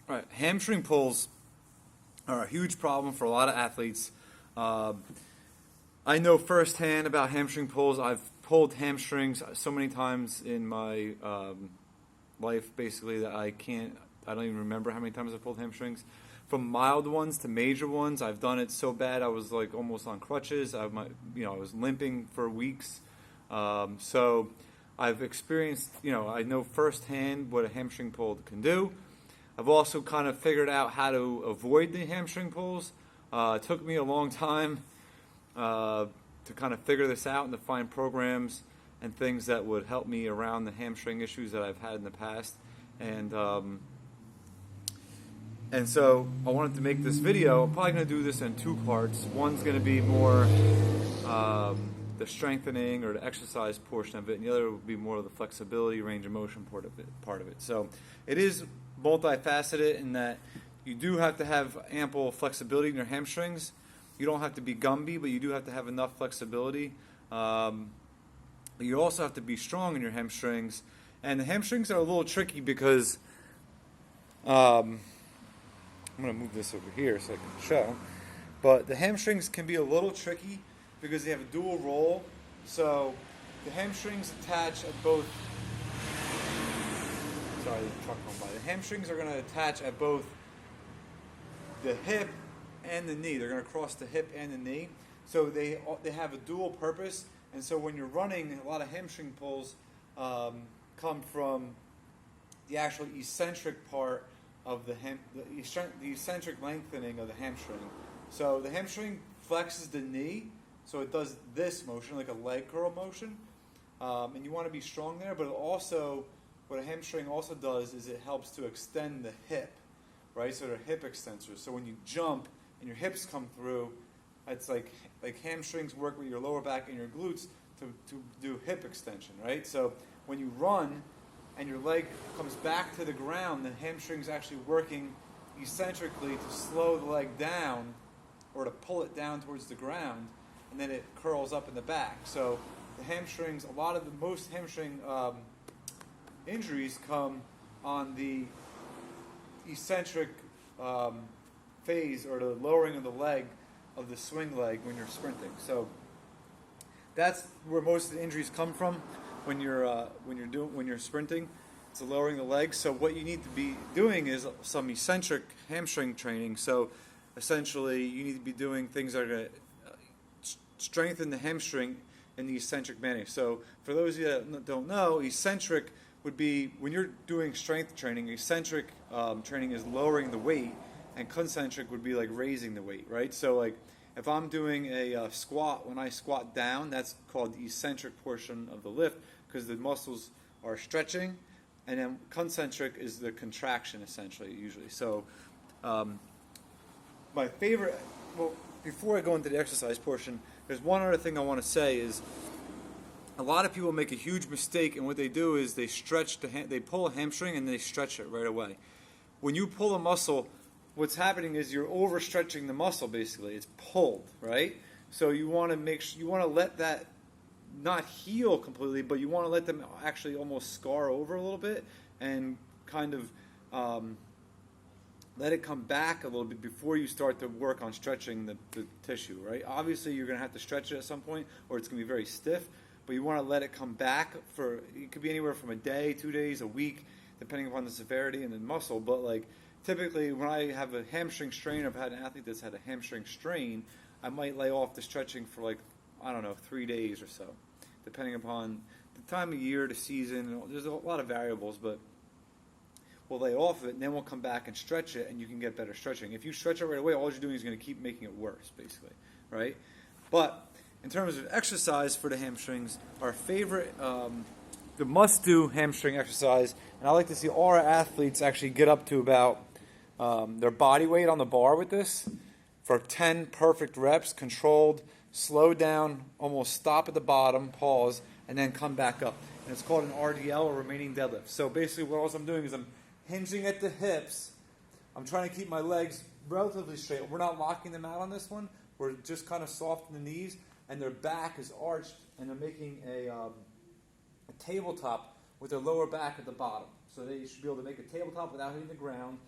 All right, hamstring pulls are a huge problem for a lot of athletes. Uh, I know firsthand about hamstring pulls. I've pulled hamstrings so many times in my life, basically, that I don't even remember how many times I've pulled hamstrings. From mild ones to major ones, I've done it so bad I was like almost on crutches. I was limping for weeks. So I've experienced, I know firsthand what a hamstring pull can do. I've also kind of figured out how to avoid the hamstring pulls. It took me a long time to kind of figure this out and to find programs and things that would help me around the hamstring issues that I've had in the past. And so I wanted to make this video. I'm probably going to do this in two parts. One's going to be more the strengthening or the exercise portion of it, and the other will be more of the flexibility, range of motion part of it. So it is multifaceted in that you do have to have ample flexibility in your hamstrings. You don't have to be Gumby, but you do have to have enough flexibility. You also have to be strong in your hamstrings. And the hamstrings are a little tricky because I'm going to move this over here so I can show. But the hamstrings can be a little tricky because they have a dual role. So the hamstrings attach at both. Sorry, the truck went by. The hamstrings are going to attach at both the hip and the knee. They're going to cross the hip and the knee. So they have a dual purpose. And so when you're running, a lot of hamstring pulls come from the actual eccentric part of the eccentric lengthening of the hamstring. So the hamstring flexes the knee, so it does this motion, like a leg curl motion. And you want to be strong there, but also, what a hamstring also does is it helps to extend the hip, right? So they're hip extensors. So when you jump and your hips come through, it's like hamstrings work with your lower back and your glutes to do hip extension, right? So when you run and your leg comes back to the ground, the hamstring's actually working eccentrically to slow the leg down or to pull it down towards the ground, and then it curls up in the back. So the hamstrings, most hamstring injuries come on the eccentric phase or the lowering of the leg of the swing leg when you're sprinting. So that's where most of the injuries come from when you're sprinting. It's lowering the legs. So what you need to be doing is some eccentric hamstring training. So essentially, you need to be doing things that are going to strengthen the hamstring in the eccentric manner. So for those of you that don't know, eccentric would be when you're doing strength training. Eccentric training is lowering the weight, and concentric would be like raising the weight, right? So like if I'm doing a squat, when I squat down, that's called the eccentric portion of the lift because the muscles are stretching, and then concentric is the contraction essentially, usually. So my favorite, well, before I go into the exercise portion, there's one other thing I want to say is a lot of people make a huge mistake, and what they do is they stretch they pull a hamstring and they stretch it right away. When you pull a muscle, what's happening is you're overstretching the muscle. Basically, it's pulled, right? So you want to let that not heal completely, but you want to let them actually almost scar over a little bit and kind of let it come back a little bit before you start to work on stretching the tissue, right? Obviously, you're going to have to stretch it at some point, or it's going to be very stiff. But you want to let it come back it could be anywhere from a day, 2 days, a week, depending upon the severity and the muscle. But like typically when I have a hamstring strain, I've had an athlete that's had a hamstring strain, I might lay off the stretching for 3 days or so, depending upon the time of year, the season. There's a lot of variables, but we'll lay off of it, and then we'll come back and stretch it, and you can get better stretching. If you stretch it right away, all you're doing is going to keep making it worse, basically, right? But in terms of exercise for the hamstrings, our favorite, the must-do hamstring exercise, and I like to see all our athletes actually get up to about their body weight on the bar with this for 10 perfect reps, controlled, slow down, almost stop at the bottom, pause, and then come back up. And it's called an RDL, or remaining deadlift. So basically what else I'm doing is I'm hinging at the hips. I'm trying to keep my legs relatively straight. We're not locking them out on this one. We're just kind of soft in the knees, and their back is arched, and they're making a tabletop with their lower back at the bottom. So they should be able to make a tabletop without hitting the ground,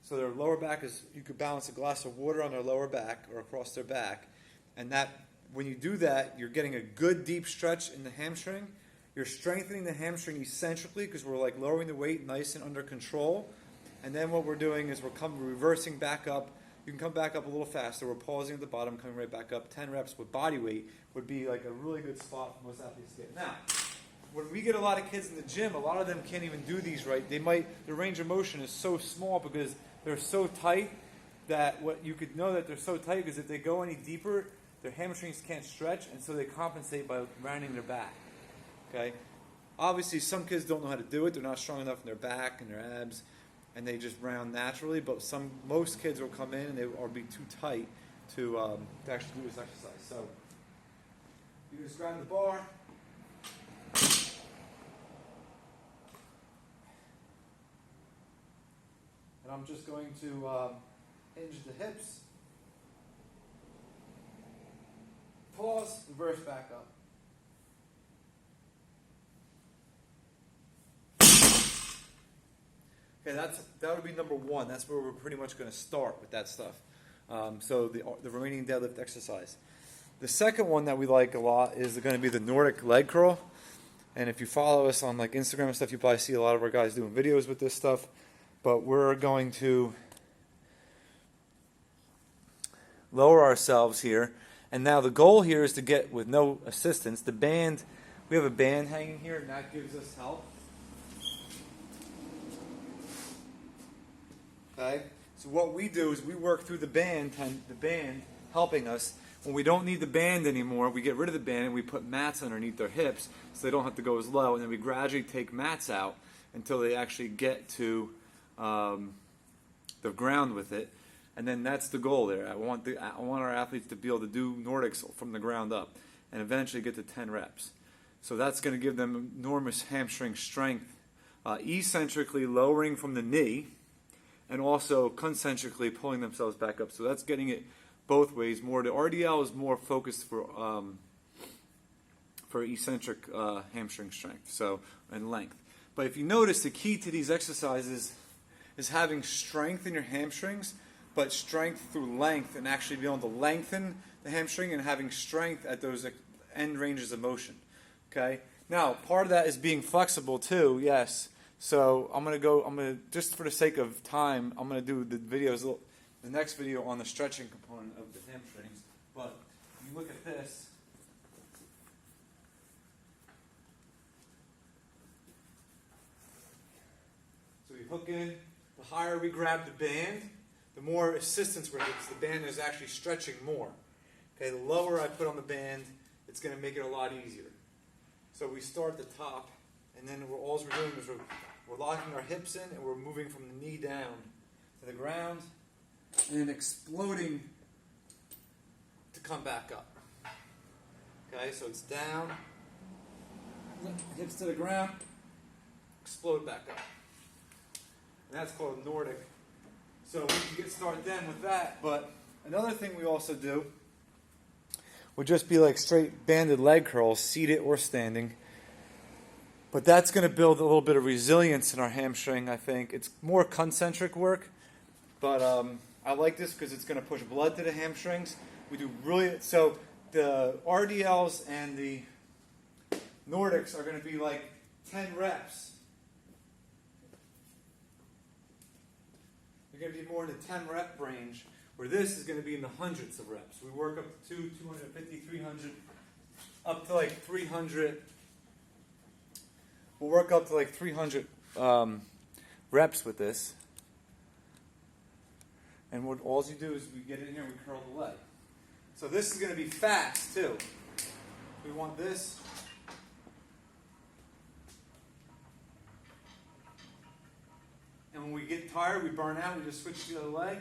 So their lower back is, you could balance a glass of water on their lower back or across their back. And that, when you do that, you're getting a good deep stretch in the hamstring. You're strengthening the hamstring eccentrically because we're like lowering the weight nice and under control. And then what we're doing is we're reversing back up. You can come back up a little faster. We're pausing at the bottom, coming right back up. 10 reps with body weight would be like a really good spot for most athletes to get. Now, when we get a lot of kids in the gym, a lot of them can't even do these right. Their range of motion is so small because they're so tight that what you could know that they're so tight because if they go any deeper, their hamstrings can't stretch, and so they compensate by rounding their back. Okay? Obviously, some kids don't know how to do it. They're not strong enough in their back and their abs, and they just round naturally. But most kids will come in and they will be too tight to actually do this exercise. So you just grab the bar. And I'm just going to hinge the hips. Pause, reverse back up. Okay, that would be number one. That's where we're pretty much going to start with that stuff. So the remaining deadlift exercise. The second one that we like a lot is going to be the Nordic leg curl. And if you follow us on like Instagram and stuff, you probably see a lot of our guys doing videos with this stuff. But we're going to lower ourselves here. And now the goal here is to get with no assistance. The band, we have a band hanging here, and that gives us help. Okay? So what we do is we work through the band helping us. When we don't need the band anymore, we get rid of the band and we put mats underneath their hips so they don't have to go as low. And then we gradually take mats out until they actually get to the ground with it. And then that's the goal there. I want our athletes to be able to do Nordics from the ground up and eventually get to 10 reps. So that's going to give them enormous hamstring strength, eccentrically lowering from the knee and also concentrically pulling themselves back up. So that's getting it both ways. More the RDL is more focused for eccentric hamstring strength and length. But if you notice, the key to these exercises is having strength in your hamstrings, but strength through length and actually being able to lengthen the hamstring and having strength at those end ranges of motion. Okay? Now, part of that is being flexible too, yes. So I'm going to, just for the sake of time, I'm going to do the next video on the stretching component of the hamstrings. But if you look at this, so we hook in, the higher we grab the band, the more assistance we're getting, because the band is actually stretching more. Okay, the lower I put on the band, it's going to make it a lot easier. So we start at the top, and then all we're doing is we're locking our hips in, and we're moving from the knee down to the ground, and then exploding to come back up. Okay, so it's down, hips to the ground, explode back up. And that's called Nordic. So we can get started then with that. But another thing we also do would just be like straight banded leg curls, seated or standing. But that's going to build a little bit of resilience in our hamstring, I think. It's more concentric work. But I like this because it's going to push blood to the hamstrings. We do so the RDLs and the Nordics are going to be like 10 reps. Going to be more in the 10 rep range, where this is going to be in the hundreds of reps. We work up to 250, 300, up to like 300. We'll work up to like 300 reps with this. And what all you do is we get in here and we curl the leg. So this is going to be fast too. We want this. And when we get tired, we burn out, we just switch to the other leg.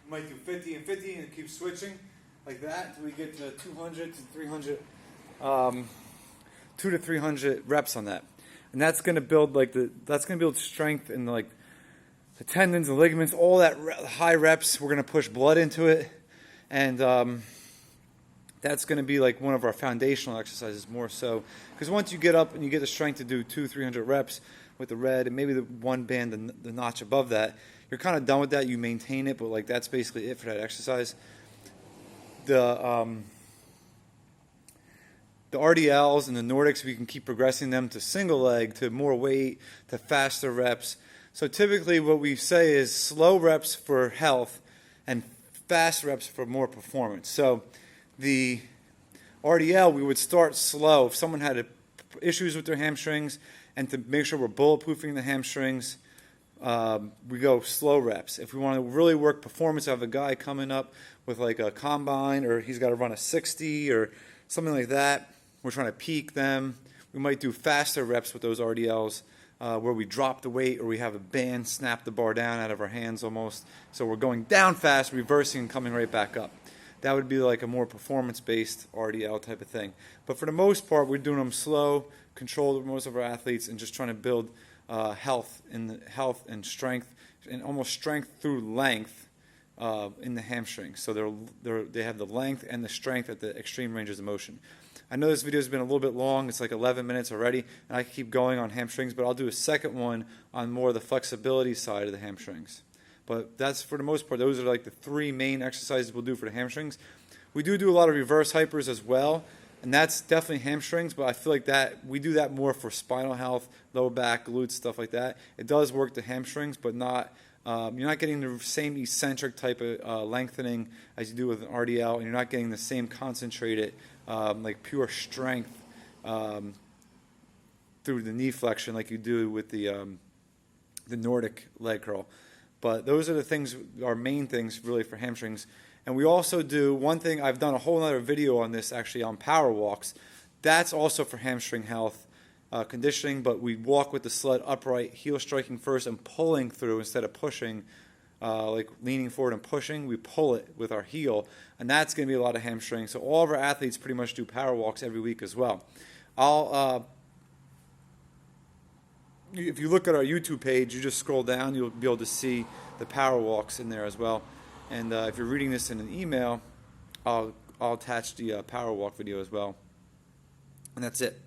We might do 50 and 50 and keep switching like that until we get to 200 to 300, 200 to 300 reps on that. And that's going to build build strength in like the tendons, the ligaments, all that high reps. We're going to push blood into it. And that's going to be like one of our foundational exercises more so. Because once you get up and you get the strength to do 200-300 reps, with the red, and maybe the one band, the notch above that. You're kind of done with that. You maintain it, but like that's basically it for that exercise. The RDLs and the Nordics, we can keep progressing them to single leg, to more weight, to faster reps. So typically what we say is slow reps for health and fast reps for more performance. So the RDL, we would start slow. If someone had issues with their hamstrings, and to make sure we're bulletproofing the hamstrings, we go slow reps. If we want to really work performance, I have a guy coming up with like a combine, or he's got to run a 60 or something like that. We're trying to peak them. We might do faster reps with those RDLs, where we drop the weight, or we have a band snap the bar down out of our hands almost. So we're going down fast, reversing, and coming right back up. That would be like a more performance-based RDL type of thing. But for the most part, we're doing them slow, controlled with most of our athletes, and just trying to build health and strength, and almost strength through length in the hamstrings. So they have the length and the strength at the extreme ranges of motion. I know this video has been a little bit long. It's like 11 minutes already, and I can keep going on hamstrings, but I'll do a second one on more of the flexibility side of the hamstrings. But that's, for the most part, those are like the three main exercises we'll do for the hamstrings. We do a lot of reverse hypers as well, and that's definitely hamstrings, but I feel like that we do that more for spinal health, lower back, glutes, stuff like that. It does work the hamstrings, but not you're not getting the same eccentric type of lengthening as you do with an RDL, and you're not getting the same concentrated, like pure strength through the knee flexion like you do with the Nordic leg curl. But those are the things, our main things really for hamstrings. And we also do one thing, I've done a whole other video on this actually on power walks. That's also for hamstring health conditioning, but we walk with the sled upright, heel striking first and pulling through instead of pushing, like leaning forward and pushing. We pull it with our heel, and that's going to be a lot of hamstring. So all of our athletes pretty much do power walks every week as well. If you look at our YouTube page, you just scroll down, you'll be able to see the power walks in there as well. And if you're reading this in an email, I'll attach the power walk video as well. And that's it.